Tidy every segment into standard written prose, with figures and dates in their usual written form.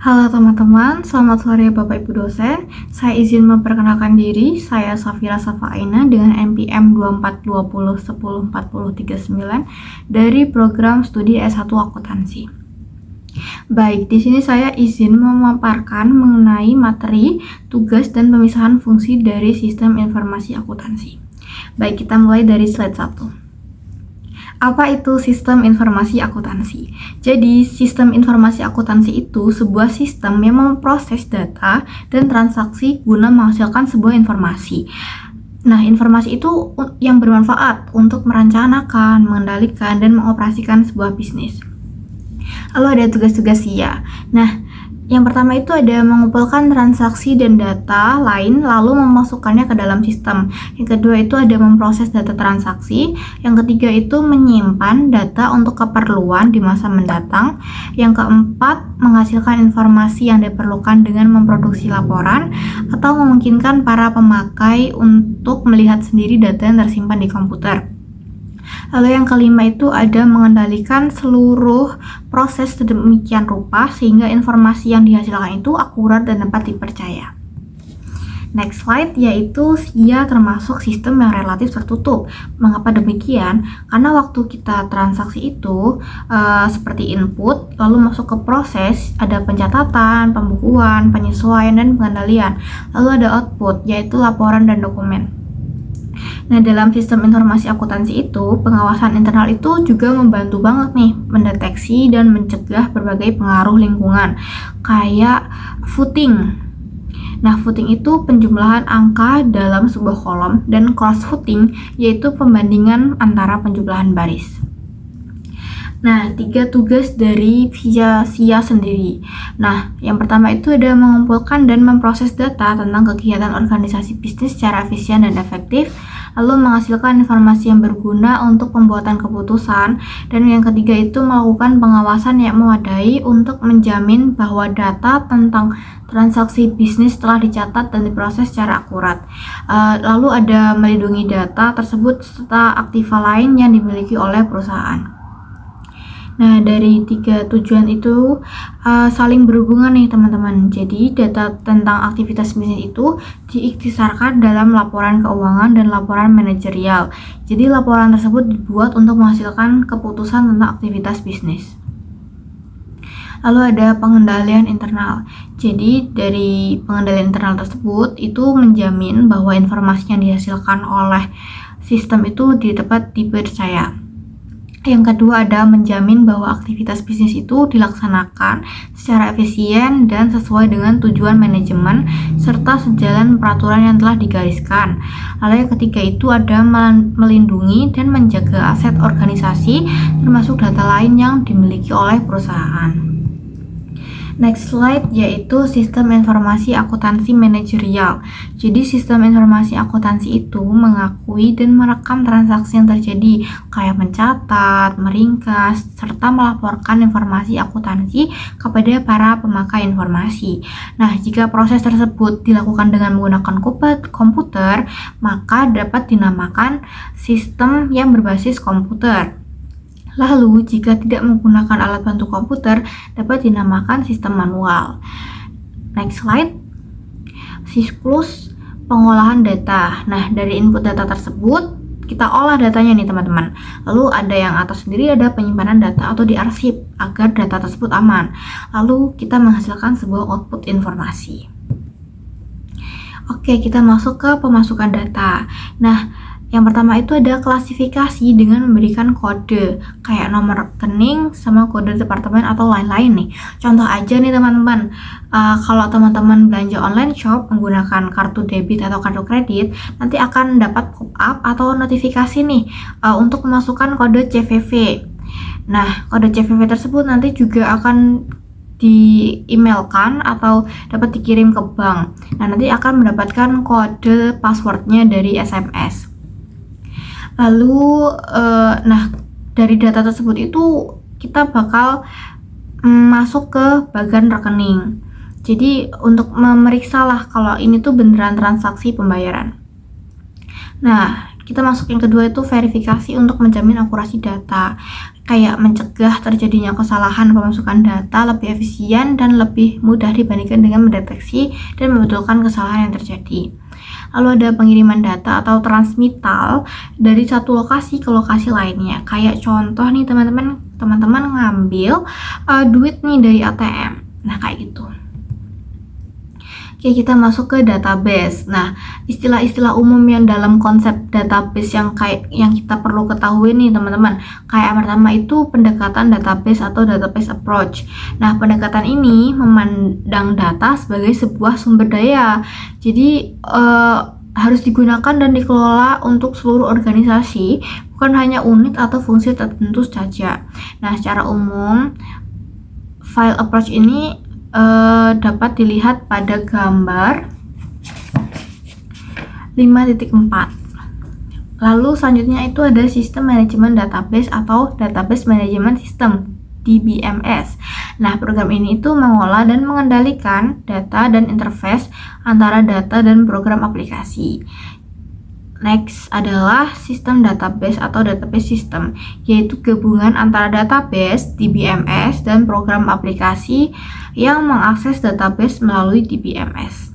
Halo teman-teman, selamat sore Bapak Ibu dosen. Saya izin memperkenalkan diri, saya Safira Safa Aina dengan NPM 2420104039 dari program studi S1 Akuntansi. Baik, di sini saya izin memaparkan mengenai materi, tugas, dan pemisahan fungsi dari sistem informasi akuntansi. Baik, kita mulai dari slide 1. Apa itu sistem informasi akuntansi? Jadi, sistem informasi akuntansi itu sebuah sistem yang memproses data dan transaksi guna menghasilkan sebuah informasi. Nah, informasi itu yang bermanfaat untuk merencanakan, mengendalikan, dan mengoperasikan sebuah bisnis. Lalu ada tugas-tugas SIA. Nah, yang pertama itu ada mengumpulkan transaksi dan data lain lalu memasukkannya ke dalam sistem. Yang kedua itu ada memproses data transaksi. Yang ketiga itu menyimpan data untuk keperluan di masa mendatang. Yang keempat, menghasilkan informasi yang diperlukan dengan memproduksi laporan atau memungkinkan para pemakai untuk melihat sendiri data yang tersimpan di komputer. Lalu yang kelima itu ada mengendalikan seluruh proses sedemikian rupa sehingga informasi yang dihasilkan itu akurat dan dapat dipercaya. Next slide, yaitu SIA termasuk sistem yang relatif tertutup. Mengapa demikian? Karena waktu kita transaksi itu seperti input, lalu masuk ke proses, ada pencatatan, pembukuan, penyesuaian, dan pengendalian. Lalu ada output, yaitu laporan dan dokumen. Nah, dalam sistem informasi akuntansi itu, pengawasan internal itu juga membantu banget nih mendeteksi dan mencegah berbagai pengaruh lingkungan, kayak voting. Nah, voting itu penjumlahan angka dalam sebuah kolom, dan cross voting yaitu pembandingan antara penjumlahan baris. Nah, 3 tugas dari SIA sendiri. Nah, yang pertama itu ada mengumpulkan dan memproses data tentang kegiatan organisasi bisnis secara efisien dan efektif, lalu menghasilkan informasi yang berguna untuk pembuatan keputusan, dan yang ketiga itu melakukan pengawasan yang memadai untuk menjamin bahwa data tentang transaksi bisnis telah dicatat dan diproses secara akurat. Lalu ada melindungi data tersebut serta aktiva lain yang dimiliki oleh perusahaan. Nah, dari 3 tujuan itu saling berhubungan nih teman-teman. Jadi, data tentang aktivitas bisnis itu diiktisarkan dalam laporan keuangan dan laporan manajerial. Jadi, laporan tersebut dibuat untuk menghasilkan keputusan tentang aktivitas bisnis. Lalu ada pengendalian internal. Jadi, dari pengendalian internal tersebut itu menjamin bahwa informasi yang dihasilkan oleh sistem itu dapat dipercaya. Yang kedua ada menjamin bahwa aktivitas bisnis itu dilaksanakan secara efisien dan sesuai dengan tujuan manajemen serta sejalan peraturan yang telah digariskan. Lalu yang ketiga itu ada melindungi dan menjaga aset organisasi termasuk data lain yang dimiliki oleh perusahaan. Next slide, yaitu sistem informasi akuntansi manajerial. Jadi sistem informasi akuntansi itu mengakui dan merekam transaksi yang terjadi, kayak mencatat, meringkas, serta melaporkan informasi akuntansi kepada para pemakai informasi. Nah, jika proses tersebut dilakukan dengan menggunakan komputer, maka dapat dinamakan sistem yang berbasis komputer. Lalu, jika tidak menggunakan alat bantu komputer, dapat dinamakan sistem manual. Next slide. Siklus pengolahan data. Nah, dari input data tersebut, kita olah datanya nih teman-teman. Lalu ada yang atas sendiri ada penyimpanan data atau diarsip agar data tersebut aman. Lalu kita menghasilkan sebuah output informasi. Oke, kita masuk ke pemasukan data. Nah, yang pertama itu ada klasifikasi dengan memberikan kode kayak nomor rekening sama kode departemen atau lain-lain nih. Contoh aja nih teman-teman, kalau teman-teman belanja online shop menggunakan kartu debit atau kartu kredit, nanti akan dapat pop-up atau notifikasi nih untuk memasukkan kode CVV. Nah, kode CVV tersebut nanti juga akan di-emailkan atau dapat dikirim ke bank. Nah, nanti akan mendapatkan kode passwordnya dari SMS. Lalu, dari data tersebut itu kita bakal masuk ke bagian rekening. Jadi untuk memeriksa lah kalau ini tuh beneran transaksi pembayaran. Nah, Kita masuk yang kedua itu verifikasi untuk menjamin akurasi data, kayak mencegah terjadinya kesalahan pemasukan data lebih efisien dan lebih mudah dibandingkan dengan mendeteksi dan membetulkan kesalahan yang terjadi. Lalu ada pengiriman data atau transmittal dari satu lokasi ke lokasi lainnya. Kayak contoh nih teman-teman ngambil duit nih dari ATM. Nah, kayak gitu. Oke, kita masuk ke database. Nah, istilah-istilah umum yang dalam konsep database yang kita perlu ketahui nih teman-teman. Kayak yang pertama itu pendekatan database atau database approach. Nah, pendekatan ini memandang data sebagai sebuah sumber daya. Jadi harus digunakan dan dikelola untuk seluruh organisasi, bukan hanya unit atau fungsi tertentu saja. Nah, secara umum file approach ini dapat dilihat pada gambar 5.4. Lalu selanjutnya itu ada sistem manajemen database atau database management system, DBMS. Nah, program ini itu mengolah dan mengendalikan data dan interface antara data dan program aplikasi. Next adalah sistem database atau database system, yaitu gabungan antara database, DBMS, dan program aplikasi yang mengakses database melalui DBMS.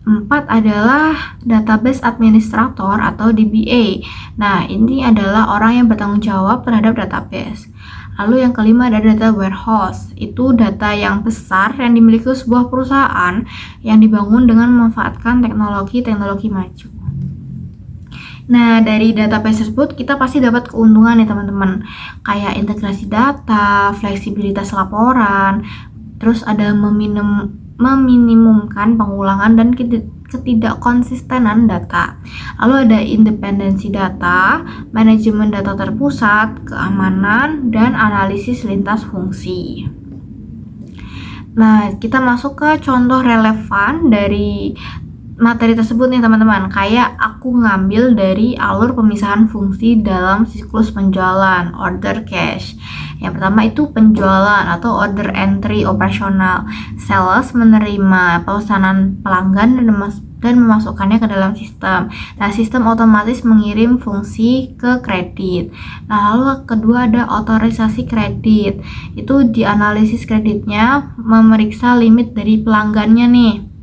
4 adalah database administrator atau DBA. Nah, ini adalah orang yang bertanggung jawab terhadap database. Lalu yang kelima ada data warehouse, itu data yang besar yang dimiliki sebuah perusahaan yang dibangun dengan memanfaatkan teknologi maju. Nah, dari database tersebut kita pasti dapat keuntungan nih teman-teman, kayak integrasi data, fleksibilitas laporan, terus ada meminimumkan pengulangan dan ketidakkonsistenan data. Lalu ada independensi data, manajemen data terpusat, keamanan, dan analisis lintas fungsi. Nah, kita masuk ke contoh relevan dari materi tersebut nih teman-teman. Kayak aku ngambil dari alur pemisahan fungsi dalam siklus penjualan, order cash. Yang pertama itu penjualan atau order entry operasional. Sales menerima pesanan pelanggan dan memasukkannya ke dalam sistem. Nah, sistem otomatis mengirim fungsi ke kredit. Nah, lalu kedua ada otorisasi kredit. Itu dianalisis kreditnya, memeriksa limit dari pelanggannya nih.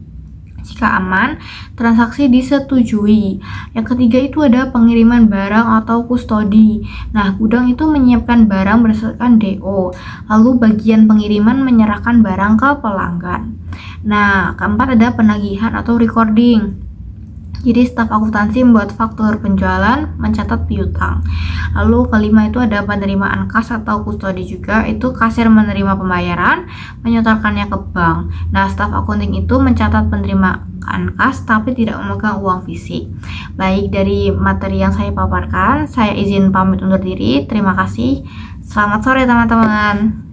Jika aman, transaksi disetujui. Yang ketiga itu ada pengiriman barang atau kustodi. Nah, gudang itu menyiapkan barang berdasarkan DO. Lalu bagian pengiriman menyerahkan barang ke pelanggan. Nah, keempat ada penagihan atau recording. Jadi staf akuntansi membuat faktur penjualan, mencatat piutang. Lalu kelima itu ada penerimaan kas atau kustodi juga, itu kasir menerima pembayaran, menyetorkannya ke bank. Nah, staf accounting itu mencatat penerimaan kas tapi tidak memegang uang fisik. Baik, dari materi yang saya paparkan, saya izin pamit undur diri. Terima kasih. Selamat sore teman-teman.